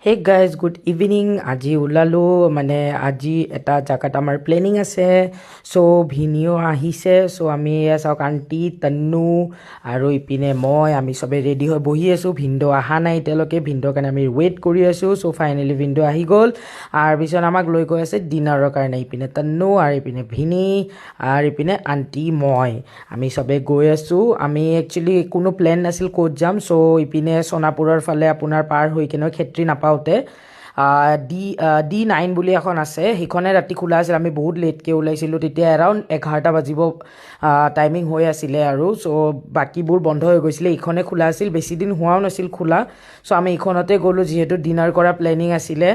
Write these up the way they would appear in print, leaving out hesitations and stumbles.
Hey guys good evening. আজি ওলালোঁ মানে আজি এটা জেগাত আমাৰ প্লেনিং আছে। চ' ভিনিও আহিছে। চ' আমি চাওক আণ্টি তন্নু আৰু ইপিনে আমি চবেই ৰেডি হৈ বহি আছোঁ। ভিনদেউ অহা নাই এতিয়ালৈকে। ভিনদেউৰ কাৰণে আমি ৱেইট কৰি আছোঁ। চ' ফাইনেলি ভিনদেউ আহি গ'ল। আৰু পিছত আমাক লৈ গৈ আছে ডিনাৰৰ কাৰণে। ইপিনে তন্নু আৰু ইপিনে ভিনি আৰু ইপিনে আণ্টি আমি চবেই গৈ আছোঁ। আমি একচুৱেলি কোনো প্লেন নাছিল ক'ত যাম। চ' ইপিনে সোণাপুৰৰ ফালে আপোনাৰ পাৰ হৈ কিনে ক্ষেত্ৰী নাপাওঁতে D9 বুলি এখন আছে, সেইখনে ৰাতি খোলা আছিল। আমি বহুত লেটকৈ ওলাইছিলোঁ, তেতিয়া এৰাউণ্ড 11টা বাজিব টাইমিং হৈ আছিলে আৰু। চ' বাকীবোৰ বন্ধ হৈ গৈছিলে, এইখনে খোলা আছিল। বেছি দিন হোৱাও নাছিল খোলা। চ' আমি এইখনতে গ'লোঁ যিহেতু ডিনাৰ কৰা প্লেনিং আছিলে।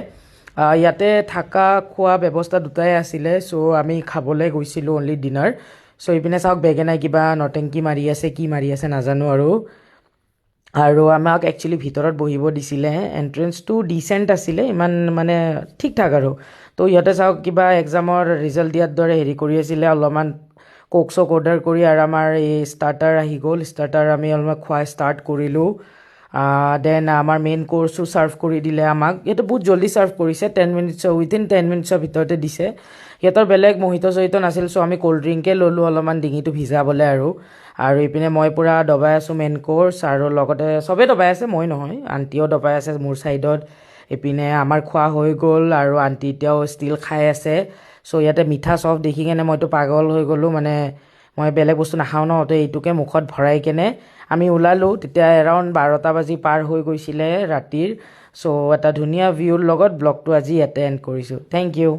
ইয়াতে থকা খোৱা ব্যৱস্থা দুটাই আছিলে। চ' আমি খাবলৈ গৈছিলোঁ অনলি ডিনাৰ। চ' এইপিনে চাওক বেগেনাই কিবা নটেংকি মাৰি আছে, কি মাৰি আছে নাজানো আৰু আমাক একচুৱেলি ভিতৰত বহিব দিছিলে। এণ্ট্ৰেঞ্চটো ডিচেণ্ট আছিলে, ইমান মানে ঠিক ঠাক আৰু। তো ইহঁতে চাওক কিবা এক্সামৰ ৰিজাল্ট দিয়াৰ দৰে হেৰি কৰি আছিলে, অলপমান কোক চোক অৰ্ডাৰ কৰি। আৰু আমাৰ এই ষ্টাৰ্টাৰ আহি গ'ল। ষ্টাৰ্টাৰ আমি অলপমান খোৱা ষ্টাৰ্ট কৰিলোঁ। দেন আমাৰ মেইন কোৰ্চো ছাৰ্ভ কৰি দিলে আমাক। এইটো বহুত জল্দি ছাৰ্ভ কৰিছে, উইথিন 10 মিনিটছৰ ভিতৰতে দিছে। সিহঁতৰ বেলেগ মহিত চহিত নাছিল। চ' আমি ক'ল্ড ড্ৰিংকে ল'লোঁ অলপমান ডিঙিটো ভিজাবলৈ আৰু ইপিনে মই পূৰা দবাই আছোঁ মেইন কোৰ্চ। আৰু লগতে চবেই দবাই আছে, মই নহয়, আণ্টিও দবাই আছে মোৰ ছাইডত। ইপিনে আমাৰ খোৱা হৈ গ'ল আৰু আণ্টি এতিয়াও ষ্টিল খাই আছে। চ' ইয়াতে মিঠা চব দেখি কেনে মইতো পাগল হৈ গ'লোঁ। মানে মই বেলেগ বস্তু নাখাওঁ ন, তো এইটোকে মুখত ভৰাই কেনে আমি ওলালোঁ। তেতিয়া এৰাউণ্ড 12টা বাজি পাৰ হৈ গৈছিলে ৰাতিৰ। চ' এটা ধুনীয়া ভিউৰ লগত ব্লগটো আজি ইয়াতে এণ্ড কৰিছোঁ। Thank U.